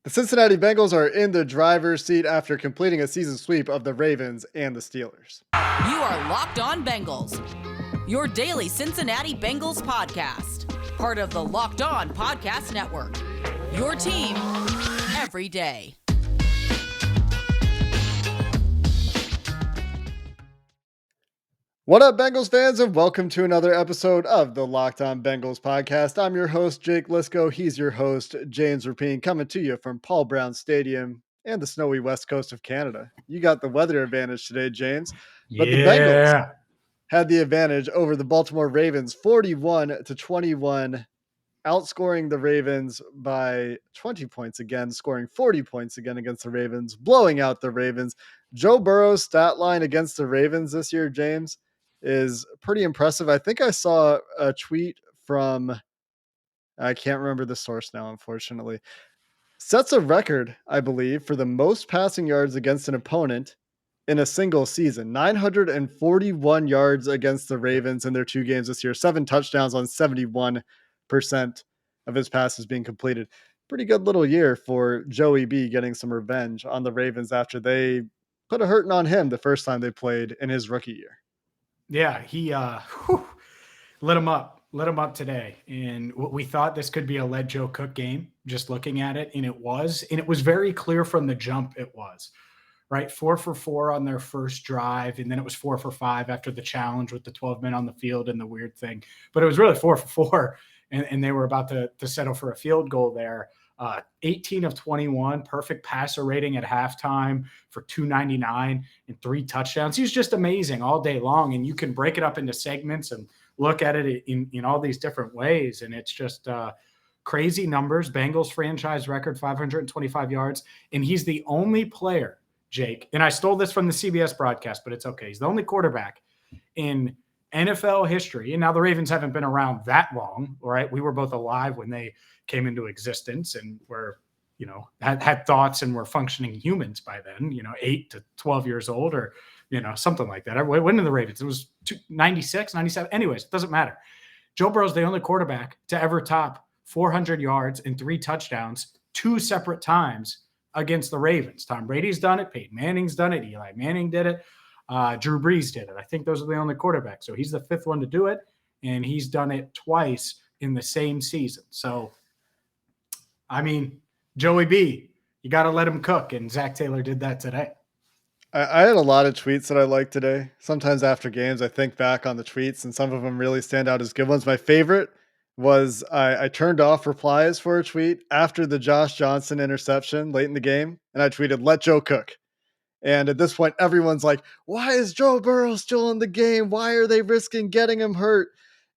The Cincinnati Bengals are in the driver's seat after completing a season sweep of the Ravens and the Steelers. You are Locked On Bengals, your daily Cincinnati Bengals podcast, part of the Locked On Podcast Network, your team every day. What up, Bengals fans, and welcome to another episode of the Locked On Bengals podcast. I'm your host, Jake Lisco. He's your host, James Rapine, coming to you from Paul Brown Stadium and the snowy west coast of Canada. You got the weather advantage today, James, but the Bengals had the advantage over the Baltimore Ravens 41-21, outscoring the Ravens by 20 points again, scoring 40 points again against the Ravens, blowing out the Ravens. Joe Burrow's stat line against the Ravens this year, James, is pretty impressive. I think I saw a tweet from, I can't remember the source now, unfortunately. Sets a record, I believe, for the most passing yards against an opponent in a single season. 941 yards against the Ravens in their two games this year. 7 touchdowns on 71% of his passes being completed. Pretty good little year for Joey B getting some revenge on the Ravens after they put a hurting on him the first time they played in his rookie year. Yeah, he lit him up today. And we thought this could be a let Joe cook game, just looking at it. And it was very clear from the jump. It was right. 4 for 4 on their first drive. And then it was 4 for 5 after the challenge with the 12 men on the field and the weird thing, but it was really 4 for 4. And they were about to settle for a field goal there. 18 of 21, perfect passer rating at halftime for 299 and 3 touchdowns. He was just amazing all day long. And you can break it up into segments and look at it in all these different ways. And it's just crazy numbers. Bengals franchise record, 525 yards. And he's the only player, Jake, and I stole this from the CBS broadcast, but it's okay. He's the only quarterback in NFL history. And now the Ravens haven't been around that long, right? We were both alive when they came into existence and were, had thoughts and were functioning humans by then, 8 to 12 years old or, something like that. When did the Ravens? It was 96, 97. Anyways, it doesn't matter. Joe Burrow's the only quarterback to ever top 400 yards and 3 touchdowns 2 separate times against the Ravens. Tom Brady's done it. Peyton Manning's done it. Eli Manning did it. Drew Brees did it. I think those are the only quarterbacks. So he's the 5th one to do it, and he's done it twice in the same season. So, I mean, Joey B, you got to let him cook, and Zac Taylor did that today. I had a lot of tweets that I liked today. Sometimes after games, I think back on the tweets, and some of them really stand out as good ones. My favorite was I turned off replies for a tweet after the Josh Johnson interception late in the game, and I tweeted, "Let Joe cook." And at this point, everyone's like, why is Joe Burrow still in the game? Why are they risking getting him hurt?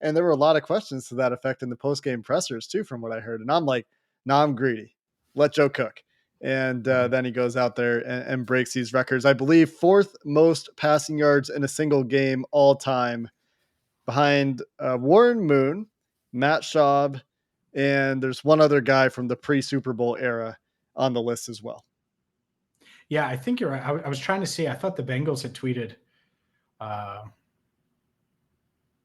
And there were a lot of questions to that effect in the post-game pressers too, from what I heard. And I'm like, nah, I'm greedy. Let Joe cook. And then he goes out there and breaks these records. I believe 4th most passing yards in a single game all time, behind Warren Moon, Matt Schaub, and there's one other guy from the pre-Super Bowl era on the list as well. Yeah, I think you're right. I was trying to see. I thought the Bengals had tweeted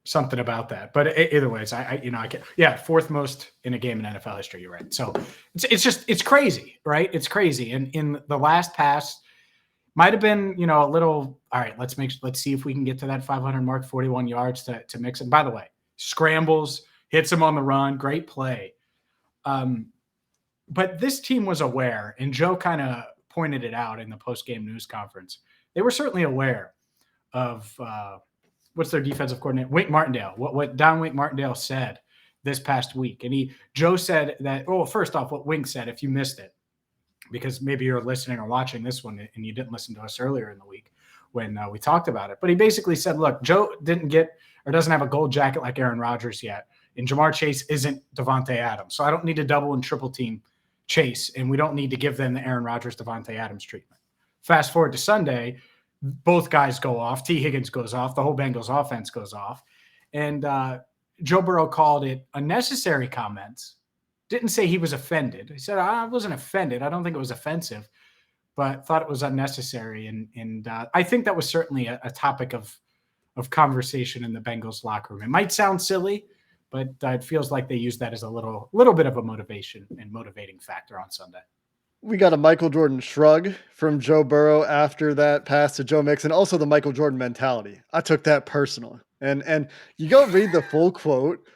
something about that, but either ways, I can't. Yeah, 4th most in a game in NFL history. You're right. So it's crazy, right? It's crazy. And in the last pass, might have been a little. All right, let's see if we can get to that 500 mark, 41 yards to mix it. By the way, scrambles, hits him on the run, great play. But this team was aware, and Joe kind of pointed it out in the post-game news conference. They were certainly aware of what's their defensive coordinator, Wink Martindale, what Don Wink Martindale said this past week. And Joe said that, first off, what Wink said, if you missed it, because maybe you're listening or watching this one and you didn't listen to us earlier in the week when we talked about it. But he basically said, look, Joe didn't get or doesn't have a gold jacket like Aaron Rodgers yet. And Jamar Chase isn't Devontae Adams. So I don't need to double and triple team Chase, and we don't need to give them the Aaron Rodgers, Devontae Adams treatment. Fast forward to Sunday, both guys go off. T. Higgins goes off. The whole Bengals offense goes off. And Joe Burrow called it unnecessary comments. Didn't say he was offended. He said, I wasn't offended. I don't think it was offensive, but thought it was unnecessary. And I think that was certainly a topic of conversation in the Bengals locker room. It might sound silly, but it feels like they used that as a little bit of a motivation and motivating factor on Sunday. We got a Michael Jordan shrug from Joe Burrow after that pass to Joe Mixon. Also, the Michael Jordan mentality. I took that personal. And you go read the full quote.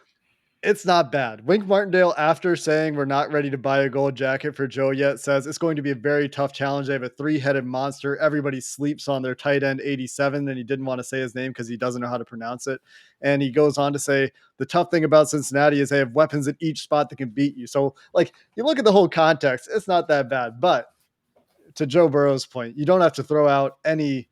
It's not bad. Wink Martindale, after saying we're not ready to buy a gold jacket for Joe yet, says it's going to be a very tough challenge. They have a three-headed monster. Everybody sleeps on their tight end 87, and he didn't want to say his name because he doesn't know how to pronounce it. And he goes on to say the tough thing about Cincinnati is they have weapons at each spot that can beat you. So, like, you look at the whole context, it's not that bad. But to Joe Burrow's point, you don't have to throw out anything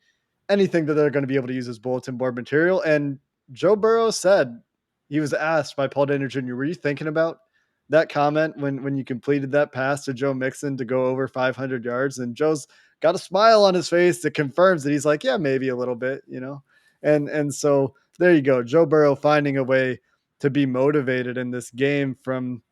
that they're going to be able to use as bulletin board material. And Joe Burrow said, he was asked by Paul Daniel Jr., were you thinking about that comment when you completed that pass to Joe Mixon to go over 500 yards? And Joe's got a smile on his face that confirms that he's like, yeah, maybe a little bit, you know? And so there you go. Joe Burrow finding a way to be motivated in this game from,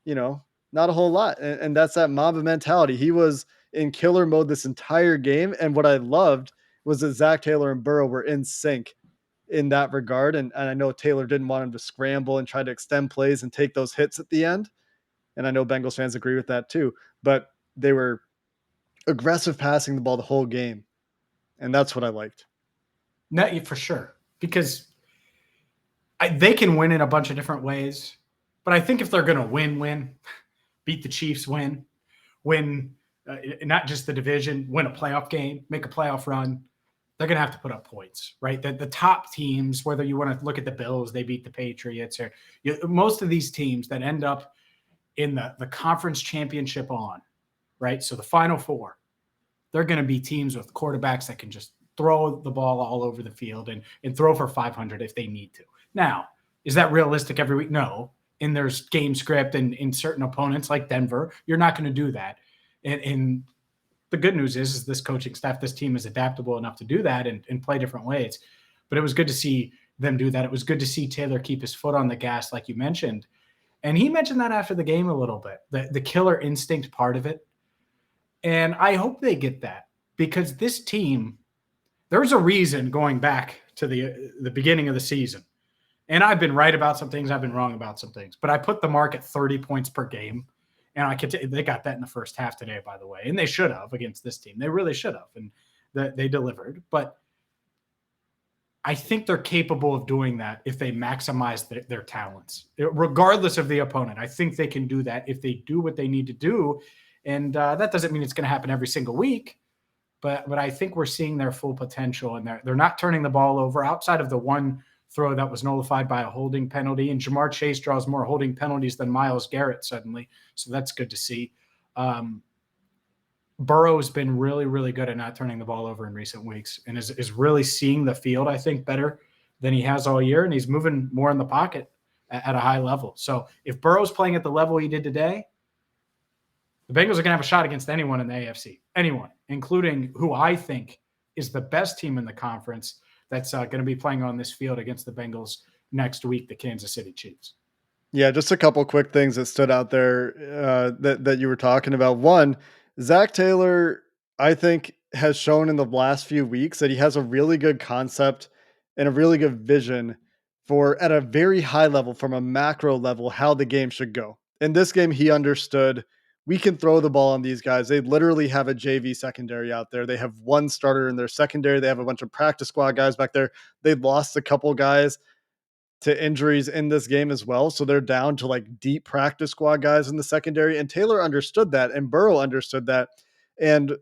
you know, not a whole lot. And that's that Mamba mentality. He was in killer mode this entire game. And what I loved was that Zac Taylor and Burrow were in sync in that regard. And I know Taylor didn't want him to scramble and try to extend plays and take those hits at the end. And I know Bengals fans agree with that too. But they were aggressive passing the ball the whole game. And that's what I liked. No, for sure. Because they can win in a bunch of different ways. But I think if they're going to win, beat the Chiefs, win not just the division, win a playoff game, make a playoff run, they're going to have to put up points, right? The top teams, whether you want to look at the Bills, they beat the Patriots, or most of these teams that end up in the conference championship on, right? So the Final Four, they're going to be teams with quarterbacks that can just throw the ball all over the field and throw for 500 if they need to. Now, is that realistic every week? No. And there's game script and in certain opponents like Denver, you're not going to do that. And the good news is this coaching staff, this team is adaptable enough to do that and play different ways. But it was good to see them do that. It was good to see Taylor keep his foot on the gas, like you mentioned. And he mentioned that after the game a little bit, the killer instinct part of it. And I hope they get that, because this team, there's a reason going back to the beginning of the season. And I've been right about some things. I've been wrong about some things. But I put the mark at 30 points per game. And they got that in the first half today, by the way. And they should have against this team. They really should have. And they delivered. But I think they're capable of doing that if they maximize their talents, regardless of the opponent. I think they can do that if they do what they need to do. And that doesn't mean it's going to happen every single week. But I think we're seeing their full potential. And they're not turning the ball over outside of the one throw that was nullified by a holding penalty. And Jamar Chase draws more holding penalties than Myles Garrett suddenly. So that's good to see. Burrow's been really, really good at not turning the ball over in recent weeks and is really seeing the field, I think, better than he has all year. And he's moving more in the pocket at a high level. So if Burrow's playing at the level he did today, the Bengals are going to have a shot against anyone in the AFC, anyone, including who I think is the best team in the conference that's going to be playing on this field against the Bengals next week, the Kansas City Chiefs. Yeah, just a couple quick things that stood out there that you were talking about. One, Zac Taylor, I think, has shown in the last few weeks that he has a really good concept and a really good vision for, at a very high level, from a macro level, how the game should go. In this game, he understood we can throw the ball on these guys. They literally have a JV secondary out there. They have one starter in their secondary. They have a bunch of practice squad guys back there. They lost a couple guys to injuries in this game as well. So they're down to like deep practice squad guys in the secondary. And Taylor understood that, and Burrow understood that. And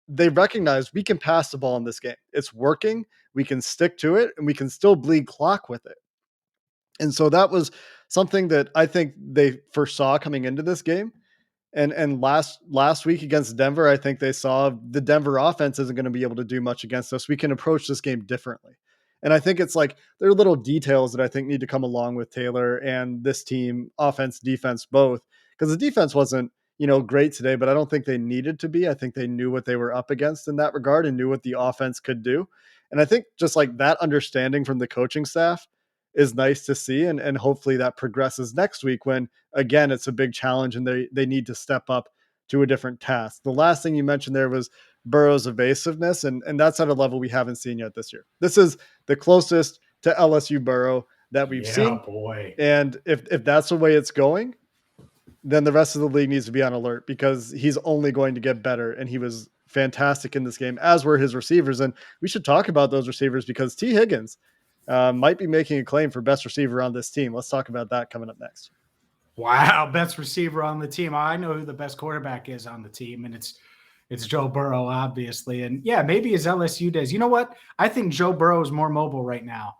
they recognized we can pass the ball in this game. It's working. We can stick to it, and we can still bleed clock with it. And so that was something that I think they foresaw coming into this game. And last week against Denver, I think they saw the Denver offense isn't going to be able to do much against us. We can approach this game differently. And I think it's like there are little details that I think need to come along with Taylor and this team, offense, defense, both, because the defense wasn't, great today, but I don't think they needed to be. I think they knew what they were up against in that regard and knew what the offense could do. And I think just like that understanding from the coaching staff is nice to see. And hopefully that progresses next week when, again, it's a big challenge and they need to step up to a different task. The last thing you mentioned there was Burrow's evasiveness, and that's at a level we haven't seen yet this year. This is the closest to LSU Burrow that we've seen. Boy. And if that's the way it's going, then the rest of the league needs to be on alert because he's only going to get better. And he was fantastic in this game, as were his receivers. And we should talk about those receivers because T. Higgins might be making a claim for best receiver on this team. Let's talk about that coming up next. Wow, best receiver on the team. I know who the best quarterback is on the team, and it's Joe Burrow, obviously. And yeah, maybe his LSU days. You know what? I think Joe Burrow is more mobile right now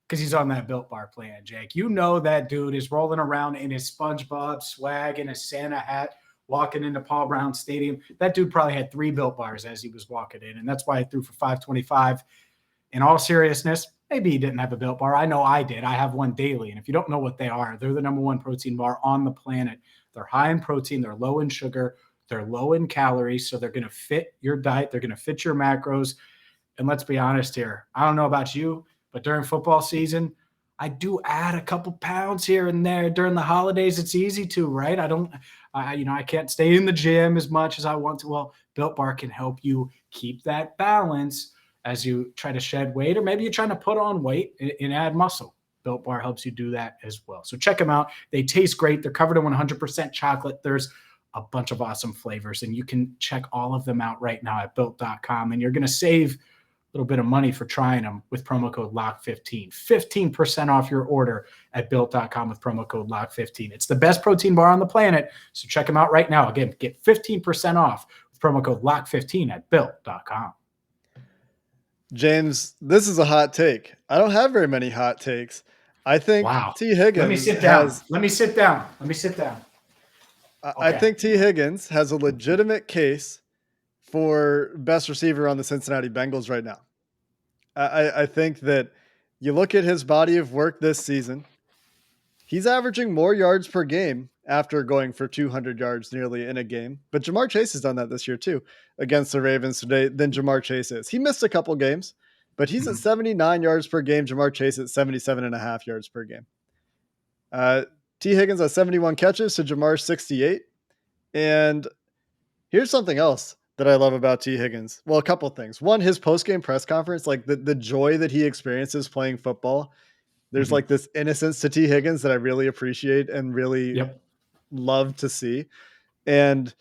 because he's on that Built Bar plan, Jake. You know that dude is rolling around in his SpongeBob swag and his Santa hat, walking into Paul Brown Stadium. That dude probably had 3 Built Bars as he was walking in, and that's why he threw for 525. In all seriousness, maybe he didn't have a Built Bar. I know I did. I have one daily. And if you don't know what they are, they're the number 1 protein bar on the planet. They're high in protein. They're low in sugar. They're low in calories. So they're going to fit your diet. They're going to fit your macros. And let's be honest here. I don't know about you, but during football season, I do add a couple pounds here and there. During the holidays, it's easy to, right? I can't stay in the gym as much as I want to. Well, Built Bar can help you keep that balance as you try to shed weight, or maybe you're trying to put on weight and add muscle. Built Bar helps you do that as well. So check them out. They taste great. They're covered in 100% chocolate. There's a bunch of awesome flavors, and you can check all of them out right now at Built.com, and you're going to save a little bit of money for trying them with promo code LOCK15. 15% off your order at Built.com with promo code LOCK15. It's the best protein bar on the planet, so check them out right now. Again, get 15% off with promo code LOCK15 at Built.com. James, this is a hot take. I don't have very many hot takes. I think T. Higgins. Let me sit down. I think T. Higgins has a legitimate case for best receiver on the Cincinnati Bengals right now. I think that you look at his body of work this season, he's averaging more yards per game after going for 200 yards nearly in a game. But Jamar Chase has done that this year too against the Ravens today than Jamar Chase is. He missed a couple games, but he's at 79 yards per game. Jamar Chase at 77.5 yards per game. T. Higgins has 71 catches to Jamar's 68. And here's something else that I love about T. Higgins. Well, a couple of things. One, his post-game press conference, like the joy that he experiences playing football. There's like this innocence to T. Higgins that I really appreciate and really love to see. And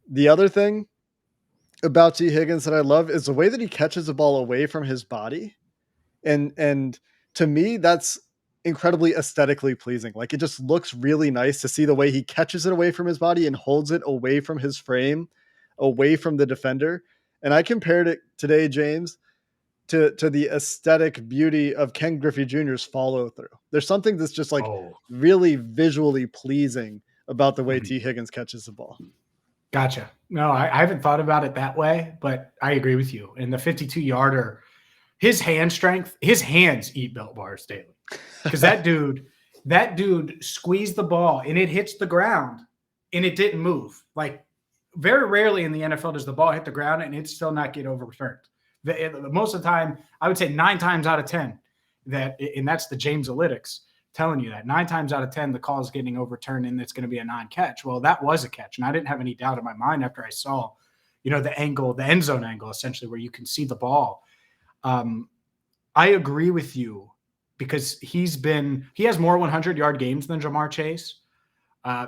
the other thing about T. Higgins that I love is the way that he catches the ball away from his body. And to me, that's incredibly aesthetically pleasing. Like it just looks really nice to see the way he catches it away from his body and holds it away from his frame, away from the defender. And I compared it today, James, to the aesthetic beauty of Ken Griffey Jr.'s follow through. There's something that's just like really visually pleasing about the way T. Higgins catches the ball. Gotcha. No, I haven't thought about it that way, but I agree with you. And the 52-yarder, his hand strength, his hands eat Built Bars daily. Because that dude squeezed the ball and it hits the ground and it didn't move. Like very rarely in the NFL does the ball hit the ground and it still not get overturned. Most of the time, I would say 9 times out of 10 and that's the James Analytics telling you that 9 times out of 10, the call is getting overturned and it's going to be a non-catch. Well, that was a catch. And I didn't have any doubt in my mind after I saw, the angle, the end zone angle, essentially where you can see the ball. I agree with you because he has more 100-yard games than Jamar Chase.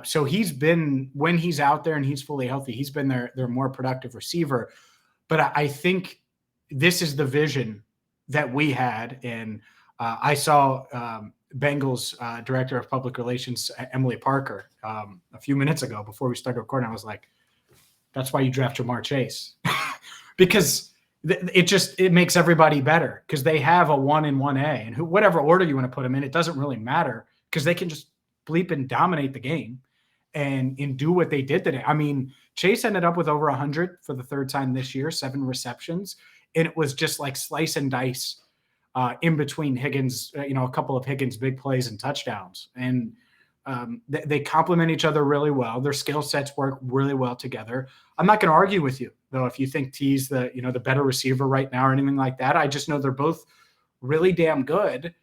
So he's been, when he's out there and he's fully healthy, he's been their more productive receiver. But I think this is the vision that we had. And I saw Bengals director of public relations, Emily Parker, a few minutes ago before we started recording. I was like, that's why you draft Jamar Chase. Because it makes everybody better because they have a 1 and 1A. And whatever order you want to put them in, it doesn't really matter because they can just bleep and dominate the game and do what they did today. I mean, Chase ended up with over 100 for the 3rd time this year, 7 receptions. And it was just like slice and dice in between Higgins, a couple of Higgins big plays and touchdowns. And they complement each other really well. Their skill sets work really well together. I'm not going to argue with you, though, if you think T's the better receiver right now or anything like that. I just know they're both really damn good.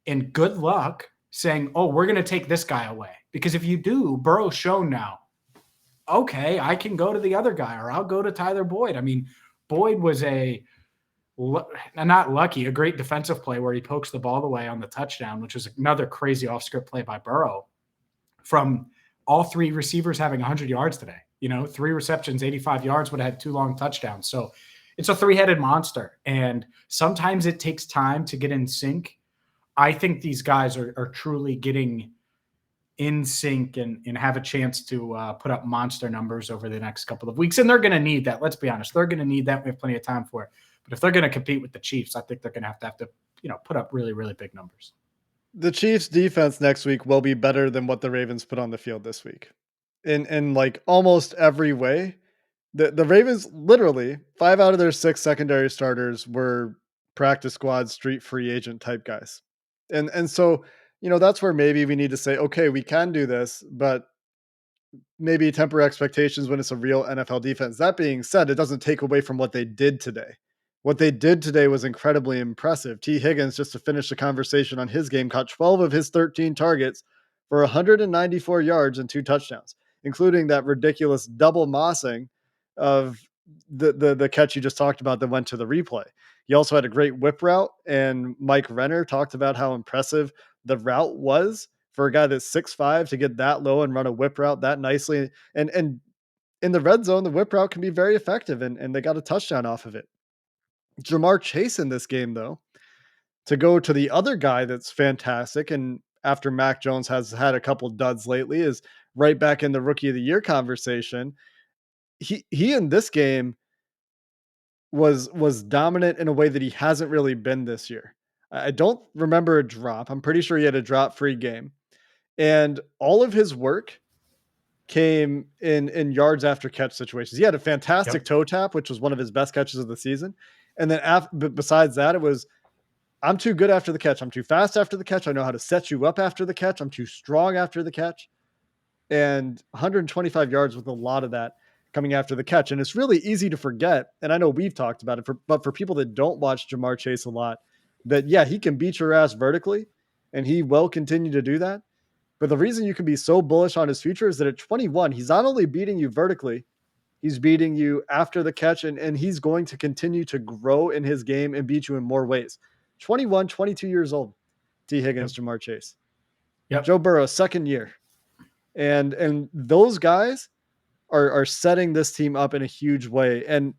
And good luck saying, oh, we're going to take this guy away. Because if you do, Burrow's shown now, okay, I can go to the other guy or I'll go to Tyler Boyd. I mean, Boyd was a great defensive play where he pokes the ball away on the touchdown, which was another crazy off-script play by Burrow from all three receivers having 100 yards today. 3 receptions, 85 yards, would have had 2 long touchdowns. So it's a 3-headed monster. And sometimes it takes time to get in sync. I think these guys are truly getting in sync and have a chance to put up monster numbers over the next couple of weeks. And they're going to need that. Let's be honest. They're going to need that. We have plenty of time for it. But if they're going to compete with the Chiefs, I think they're going to have to put up really, really big numbers. The Chiefs defense next week will be better than what the Ravens put on the field this week. In like almost every way. The Ravens, literally 5 out of their 6 secondary starters were practice squad, street free agent type guys. And so, that's where maybe we need to say, okay, we can do this, but maybe temper expectations when it's a real NFL defense. That being said, it doesn't take away from what they did today. What they did today was incredibly impressive. T. Higgins, just to finish the conversation on his game, caught 12 of his 13 targets for 194 yards and 2 touchdowns, including that ridiculous double mossing of the catch you just talked about that went to the replay. He also had a great whip route, and Mike Renner talked about how impressive the route was for a guy that's 6'5" to get that low and run a whip route that nicely. And in the red zone, the whip route can be very effective, and they got a touchdown off of it. Jamar Chase in this game, though, to go to the other guy that's fantastic, and after Mac Jones has had a couple duds lately, is right back in the Rookie of the Year conversation. He in this game was dominant in a way that he hasn't really been this year. I don't remember a drop. I'm pretty sure he had a drop-free game. And all of his work came in yards after catch situations. He had a fantastic toe tap, which was one of his best catches of the season. And then besides that, it was, I'm too good after the catch. I'm too fast after the catch. I know how to set you up after the catch. I'm too strong after the catch. And 125 yards with a lot of that coming after the catch. And it's really easy to forget. And I know we've talked about it, but for people that don't watch Jamar Chase a lot, that, yeah, he can beat your ass vertically, and he will continue to do that. But the reason you can be so bullish on his future is that at 21, he's not only beating you vertically, he's beating you after the catch, and he's going to continue to grow in his game and beat you in more ways. 21, 22 years old, T. Higgins, Jamar Chase. Joe Burrow, second year. And those guys are setting this team up in a huge way. And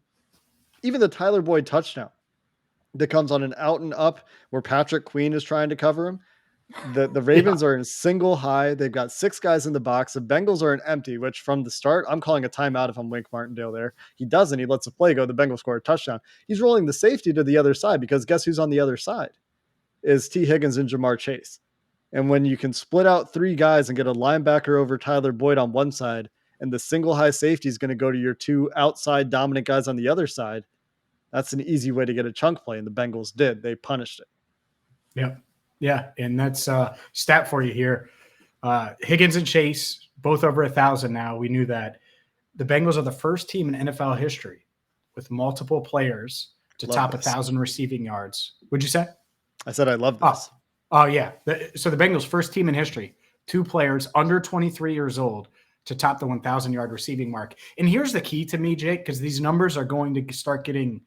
even the Tyler Boyd touchdown that comes on an out and up where Patrick Queen is trying to cover him. The Ravens are in single high. They've got 6 guys in the box. The Bengals are in empty, which from the start, I'm calling a timeout if I'm Wink Martindale there. He doesn't. He lets the play go. The Bengals score a touchdown. He's rolling the safety to the other side because guess who's on the other side? Is T. Higgins and Jamar Chase. And when you can split out 3 guys and get a linebacker over Tyler Boyd on one side, and the single high safety is going to go to your 2 outside dominant guys on the other side, that's an easy way to get a chunk play. And the Bengals did. They punished it. Yep. Yeah. And that's a stat for you here. Higgins and Chase, both over 1,000 now. We knew that. The Bengals are the first team in NFL history with multiple players to top 1,000 receiving yards. What'd you say? I said I love this. Oh yeah. So the Bengals, first team in history, 2 players under 23 years old to top the 1,000-yard receiving mark. And here's the key to me, Jake, because these numbers are going to start getting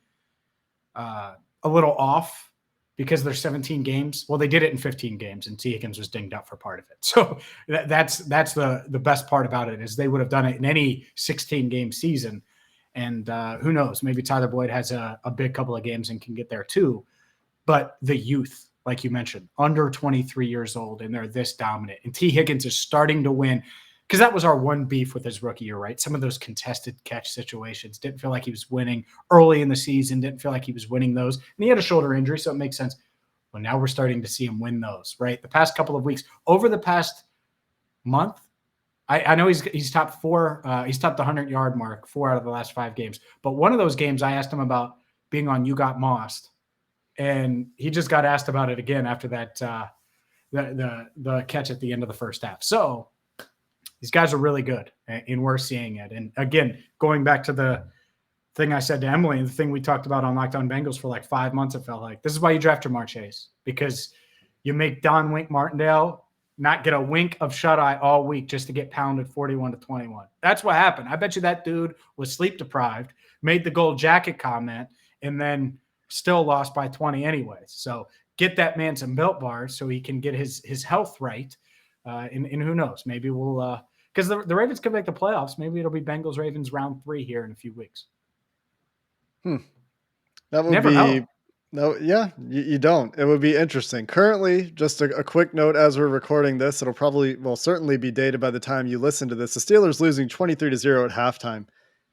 a little off because there's 17 games. Well, they did it in 15 games, and T. Higgins was dinged up for part of it. So that's the best part about it is they would have done it in any 16-game season. And who knows? Maybe Tyler Boyd has a big couple of games and can get there too. But the youth, like you mentioned, under 23 years old, and they're this dominant. And T. Higgins is starting to win because that was our one beef with his rookie year, right? Some of those contested catch situations didn't feel like he was winning early in the season, didn't feel like he was winning those. And he had a shoulder injury, so it makes sense. Well, now we're starting to see him win those, right? The past couple of weeks, over the past month, I know he's top 4. He's topped the 100-yard mark 4 out of the last 5 games. But one of those games, I asked him about being on You Got Mossed. And he just got asked about it again after that, the catch at the end of the first half. So these guys are really good, and we're seeing it. And again, going back to the thing I said to Emily and the thing we talked about on Locked On Bengals for like 5 months, it felt like this is why you draft Jamar Chase, because you make Don Wink Martindale not get a wink of shut eye all week just to get pounded 41-21. That's what happened. I bet you that dude was sleep deprived, made the gold jacket comment, and then still lost by 20 anyways. So get that man some Built Bars so he can get his health right. And who knows, maybe we'll because the Ravens could make the playoffs. Maybe it'll be Bengals Ravens round 3 here in a few weeks. That would Never be know. no, yeah, you don't. It would be interesting. Currently, just a quick note as we're recording this, it'll probably, well, certainly be dated by the time you listen to this. The Steelers losing 23-0 at halftime,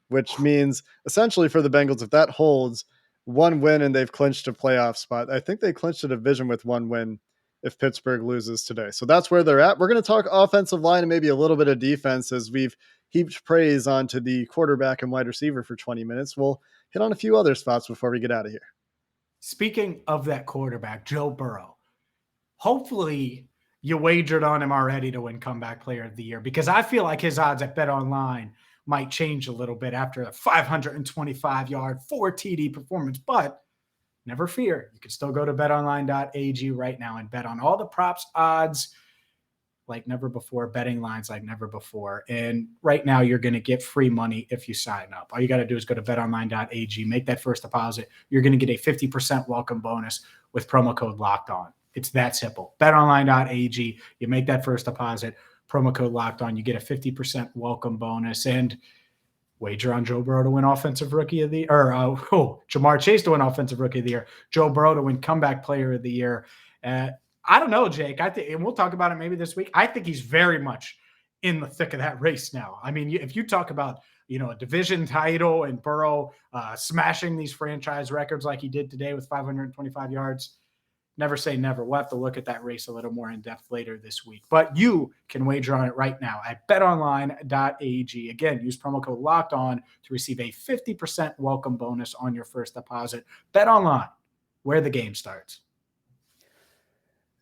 which means essentially for the Bengals, if that holds, one win and they've clinched a playoff spot. I think they clinched a division with one win if Pittsburgh loses today. So that's where they're at. We're going to talk offensive line and maybe a little bit of defense as we've heaped praise onto the quarterback and wide receiver for 20 minutes. We'll hit on a few other spots before we get out of here. Speaking of that quarterback, Joe Burrow, hopefully you wagered on him already to win comeback player of the year, because I feel like his odds at BetOnline might change a little bit after a 525-yard, 4 TD performance. But never fear, you can still go to betonline.ag right now and bet on all the props, odds like never before, betting lines like never before. And right now you're going to get free money if you sign up. All you got to do is go to betonline.ag, make that first deposit. You're going to get a 50% welcome bonus with promo code Locked On. It's that simple. betonline.ag, you make that first deposit, promo code Locked On, you get a 50% welcome bonus, and wager on Joe Burrow to win offensive rookie of the year, or Jamar Chase to win offensive rookie of the year, Joe Burrow to win comeback player of the year. I don't know, Jake. I think, and we'll talk about it maybe this week. I think he's very much in the thick of that race now. I mean, if you talk about, a division title and Burrow smashing these franchise records like he did today with 525 yards, never say never. We'll have to look at that race a little more in depth later this week. But you can wager on it right now at betonline.ag. Again, use promo code Locked On to receive a 50% welcome bonus on your first deposit. BetOnline, where the game starts.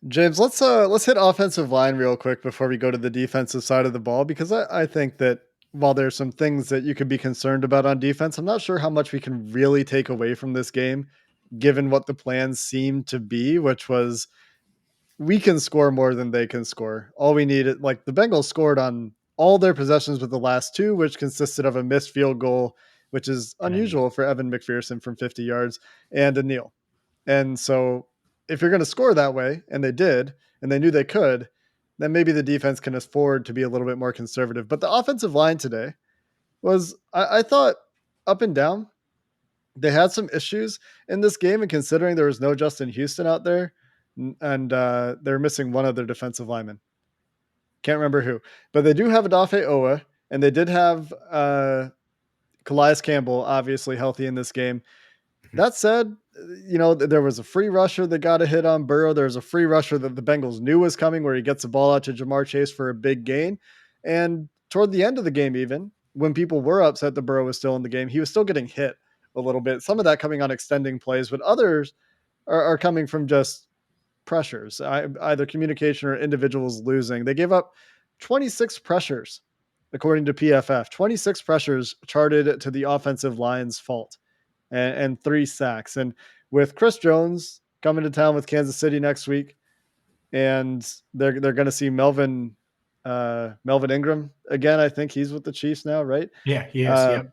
James, let's hit offensive line real quick before we go to the defensive side of the ball, because I think that while there's some things that you could be concerned about on defense, I'm not sure how much we can really take away from this game, given what the plans seem to be, which was we can score more than they can score. All we needed, like the Bengals scored on all their possessions with the last two, which consisted of a missed field goal, which is unusual for Evan McPherson from 50 yards, and a kneel. And so if you're going to score that way, and they did, and they knew they could, then maybe the defense can afford to be a little bit more conservative. But the offensive line today was, I thought, up and down. They had some issues in this game, and considering there was no Justin Houston out there, and they're missing one of their defensive linemen. Can't remember who, but they do have Adafe Owa, and they did have Calais Campbell, obviously healthy in this game. That said, there was a free rusher that got a hit on Burrow. There was a free rusher that the Bengals knew was coming, where he gets the ball out to Jamar Chase for a big gain. And toward the end of the game, even when people were upset that Burrow was still in the game, he was still getting hit a little bit. Some of that coming on extending plays, but others are coming from just pressures, either communication or individuals losing. They gave up 26 pressures, according to PFF, 26 pressures charted to the offensive line's fault, and 3 sacks. And with Chris Jones coming to town with Kansas City next week, and they're going to see Melvin Ingram again. I think he's with the Chiefs now, right? Yeah, he is. Yep.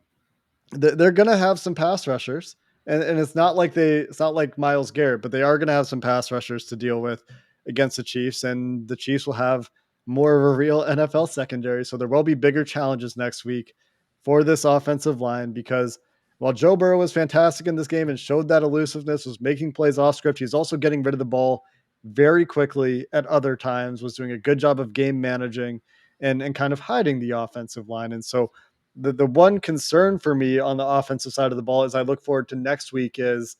They're going to have some pass rushers, and it's not like Myles Garrett, but they are going to have some pass rushers to deal with against the Chiefs, and the Chiefs will have more of a real NFL secondary. So there will be bigger challenges next week for this offensive line, because while Joe Burrow was fantastic in this game and showed that elusiveness, was making plays off script, he's also getting rid of the ball very quickly at other times, was doing a good job of game managing and kind of hiding the offensive line. And so the one concern for me on the offensive side of the ball as I look forward to next week is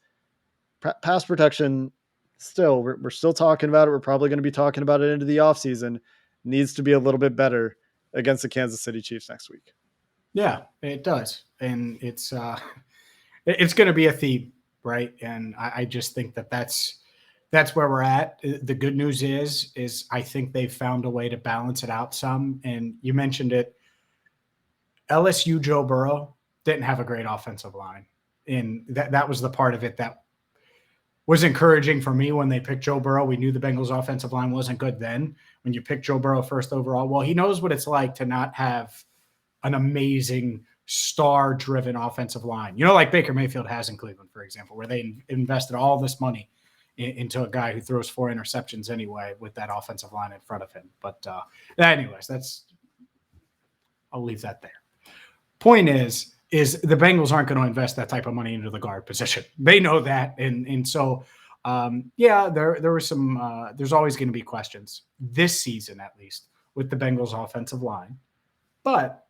pass protection. Still, we're still talking about it. We're probably going to be talking about it into the offseason. Needs to be a little bit better against the Kansas City Chiefs next week. Yeah, it does. And it's going to be a theme, right? And I just think that's where we're at. The good news is I think they've found a way to balance it out some. And you mentioned it. LSU Joe Burrow didn't have a great offensive line. And that was the part of it that was encouraging for me when they picked Joe Burrow. We knew the Bengals offensive line wasn't good then. When you pick Joe Burrow first overall, well, he knows what it's like to not have an amazing star-driven offensive line. Like Baker Mayfield has in Cleveland, for example, where they invested all this money into a guy who throws 4 interceptions anyway with that offensive line in front of him. But anyways, I'll leave that there. Point is the Bengals aren't going to invest that type of money into the guard position. They know that, and so there were some. There's always going to be questions this season, at least, with the Bengals offensive line, but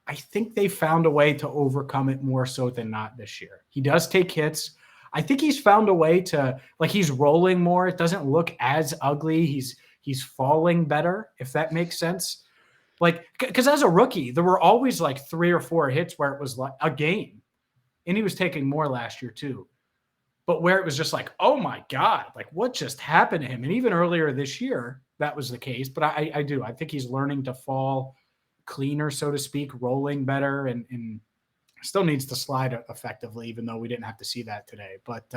I think they found a way to overcome it more so than not this year. He does take hits. I think he's found a way to, like, he's rolling more. It doesn't look as ugly. He's falling better, if that makes sense. Like, because as a rookie, there were always like 3 or 4 hits where it was like a game, and he was taking more last year too. But where it was just like, oh my God, like what just happened to him? And even earlier this year, that was the case. But I think he's learning to fall cleaner, so to speak, rolling better, and still needs to slide effectively, even though we didn't have to see that today. But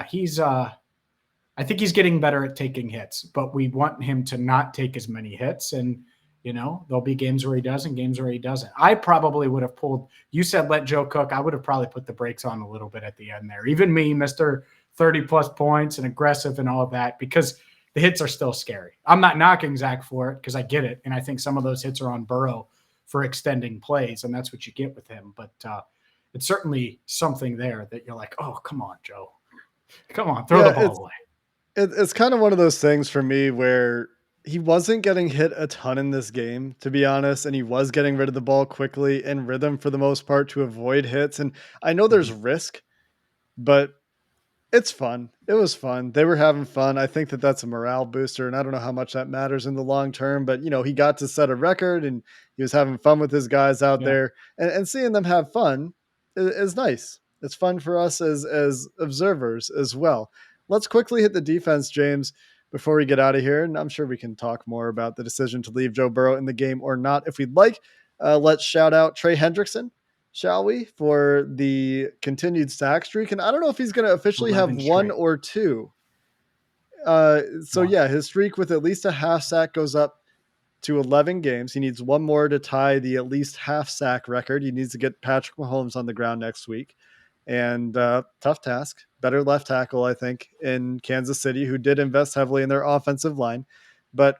he's I think he's getting better at taking hits, but we want him to not take as many hits. And, there'll be games where he does and games where he doesn't. I probably would have pulled, you said let Joe cook. I would have probably put the brakes on a little bit at the end there. Even me, Mr. 30 plus points and aggressive and all of that, because the hits are still scary. I'm not knocking Zac for it because I get it. And I think some of those hits are on Burrow for extending plays, and that's what you get with him. But it's certainly something there that you're like, oh, come on, Joe. Come on, throw the ball away. It's kind of one of those things for me where he wasn't getting hit a ton in this game, to be honest, and he was getting rid of the ball quickly in rhythm for the most part to avoid hits. And I know there's risk, but it's fun. It was fun. They were having fun. I think that that's a morale booster, and I don't know how much that matters in the long term, but he got to set a record and he was having fun with his guys out there, and seeing them have fun is nice. It's fun for us as observers as well. Let's quickly hit the defense, James, before we get out of here. And I'm sure we can talk more about the decision to leave Joe Burrow in the game or not if we'd like. Let's shout out Trey Hendrickson, shall we, for the continued sack streak. And I don't know if he's going to officially have 1 or 2. His streak with at least a half sack goes up to 11 games. He needs 1 more to tie the at least half sack record. He needs to get Patrick Mahomes on the ground next week. And tough task. Better left tackle, I think, in Kansas City, who did invest heavily in their offensive line. But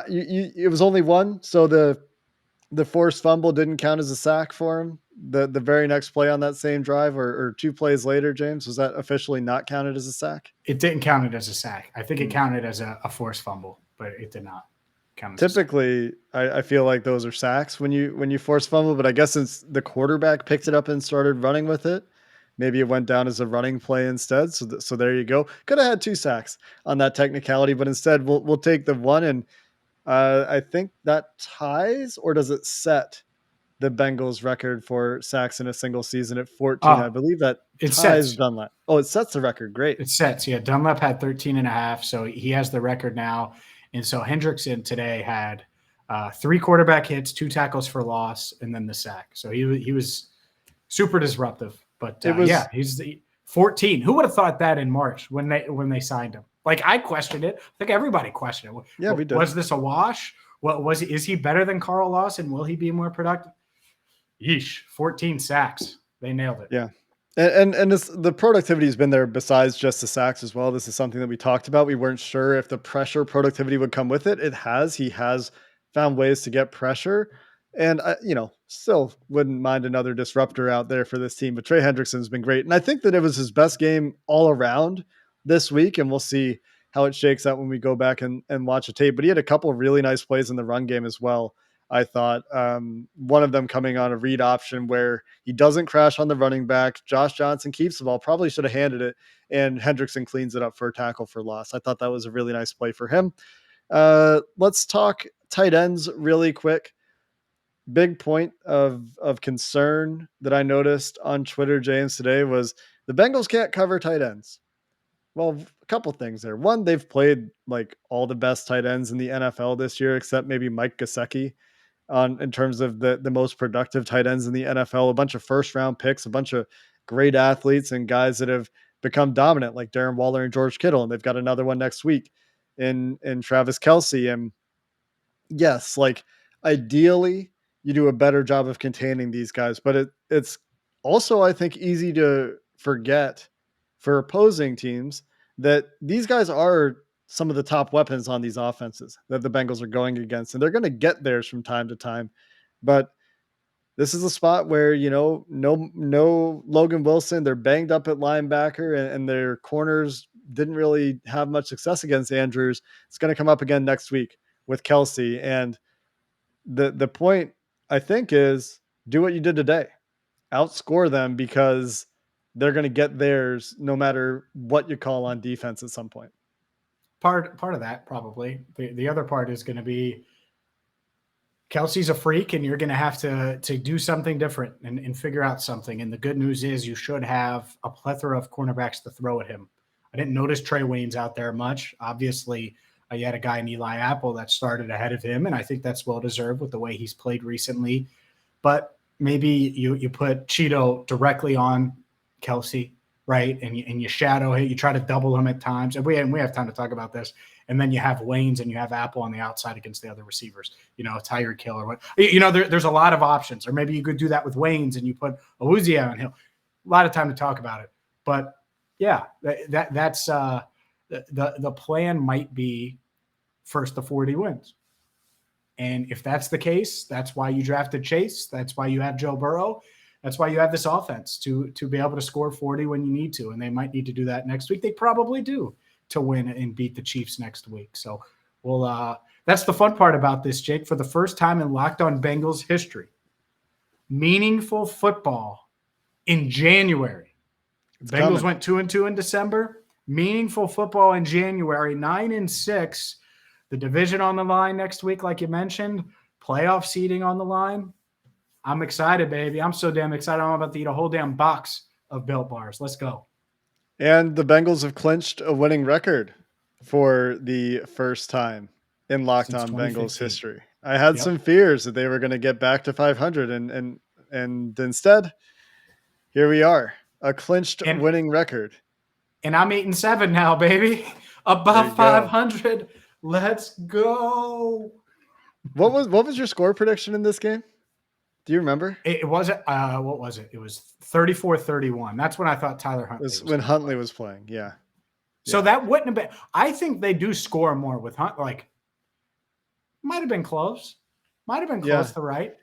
it was only 1, so the forced fumble didn't count as a sack for him. The very next play on that same drive, or 2 plays later, James, was that officially not counted as a sack? It didn't count it as a sack. I think it counted as a forced fumble, but it did not. Typically, I feel like those are sacks when you force fumble, but I guess since the quarterback picked it up and started running with it, maybe it went down as a running play instead. So there you go. Could have had 2 sacks on that technicality, but instead we'll take the 1, and I think that ties, or does it set the Bengals record for sacks in a single season at 14? I believe that it ties Dunlap. Oh, it sets the record. Great. It sets. Yeah, Dunlap had 13.5, so he has the record now. And so Hendrickson today had 3 quarterback hits, 2 tackles for loss, and then the sack. So he was super disruptive. But he's the 14. Who would have thought that in March when they signed him? Like, I questioned it. I think everybody questioned it. Yeah, we did. Was this a wash? What was he? Is he better than Carl Lawson? Will he be more productive? Yeesh, 14 sacks. They nailed it. Yeah. And the productivity has been there besides just the sacks as well. This is something that we talked about. We weren't sure if the pressure productivity would come with it. It has. He has found ways to get pressure. And, still wouldn't mind another disruptor out there for this team. But Trey Hendrickson's been great. And I think that it was his best game all around this week. And we'll see how it shakes out when we go back and watch the tape. But he had a couple of really nice plays in the run game as well. I thought one of them coming on a read option where he doesn't crash on the running back. Josh Johnson keeps the ball, probably should have handed it, and Hendrickson cleans it up for a tackle for loss. I thought that was a really nice play for him. Let's talk tight ends really quick. Big point of concern that I noticed on Twitter, James, today was the Bengals can't cover tight ends. Well, a couple things there. One, they've played like all the best tight ends in the NFL this year, except maybe Mike Gesicki. In terms of the most productive tight ends in the NFL, a bunch of first round picks, a bunch of great athletes and guys that have become dominant like Darren Waller and George Kittle. And they've got another one next week in Travis Kelce. And yes, like ideally you do a better job of containing these guys, but it's also, I think, easy to forget for opposing teams that these guys are some of the top weapons on these offenses that the Bengals are going against, and they're going to get theirs from time to time. But this is a spot where, no Logan Wilson. They're banged up at linebacker, and their corners didn't really have much success against Andrews. It's going to come up again next week with Kelsey. And the point, I think, is do what you did today. Outscore them, because they're going to get theirs no matter what you call on defense at some point. Part of that, probably. The other part is going to be Kelsey's a freak, and you're going to have to do something different and figure out something. And the good news is you should have a plethora of cornerbacks to throw at him. I didn't notice Trey Waynes out there much. Obviously, you had a guy in Eli Apple that started ahead of him, and I think that's well-deserved with the way he's played recently. But maybe you put Cheeto directly on Kelsey, right? And you shadow him. You try to double him at times. And we have time to talk about this. And then you have Waynes and you have Apple on the outside against the other receivers, Tyreek Hill or what. There's a lot of options. Or maybe you could do that with Waynes and you put Awuzie on Hill. A lot of time to talk about it. But, yeah, that's the plan might be first to 40 wins. And if that's the case, that's why you drafted Chase. That's why you have Joe Burrow. That's why you have this offense to be able to score 40 when you need to. And they might need to do that next week. They probably do, to win and beat the Chiefs next week. So that's the fun part about this, Jake. For the first time in Locked On Bengals history, meaningful football in January. Bengals went 2-2 in December. Meaningful football in January, 9-6. The division on the line next week, like you mentioned. Playoff seeding on the line. I'm excited, baby. I'm so damn excited. I'm about to eat a whole damn box of Built Bars. Let's go. And the Bengals have clinched a winning record for the first time in Locked On Bengals history. I had some fears that they were going to get back to 500, and instead, here we are, a clinched winning record. And I'm 8-7 now, baby. Above 500. Let's go. What was your score prediction in this game? Do you remember? It wasn't. What was it? It was 34-31. That's when I thought Tyler Huntley was when Huntley was playing. Yeah. So that wouldn't have been. I think they do score more with Hunt. Like, might have been close. Might have been close to right.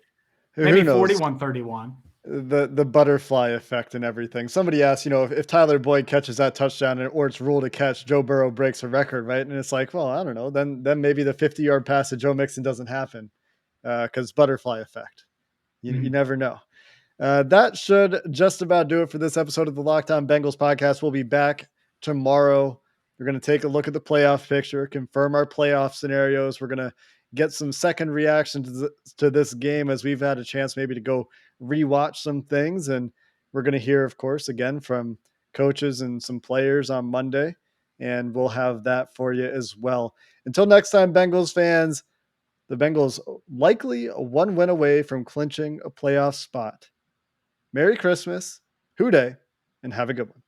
Maybe 41-31. The butterfly effect and everything. Somebody asked, if Tyler Boyd catches that touchdown or it's ruled a catch, Joe Burrow breaks a record, right? And it's like, well, I don't know. Then maybe the 50-yard pass to Joe Mixon doesn't happen because butterfly effect. You never know. That should just about do it for this episode of the Locked On Bengals podcast. We'll be back tomorrow. We're going to take a look at the playoff picture, confirm our playoff scenarios. We're going to get some second reaction to this game as we've had a chance maybe to go rewatch some things. And we're going to hear, of course, again from coaches and some players on Monday. And we'll have that for you as well. Until next time, Bengals fans, the Bengals likely one win away from clinching a playoff spot. Merry Christmas, Hoo Day, and have a good one.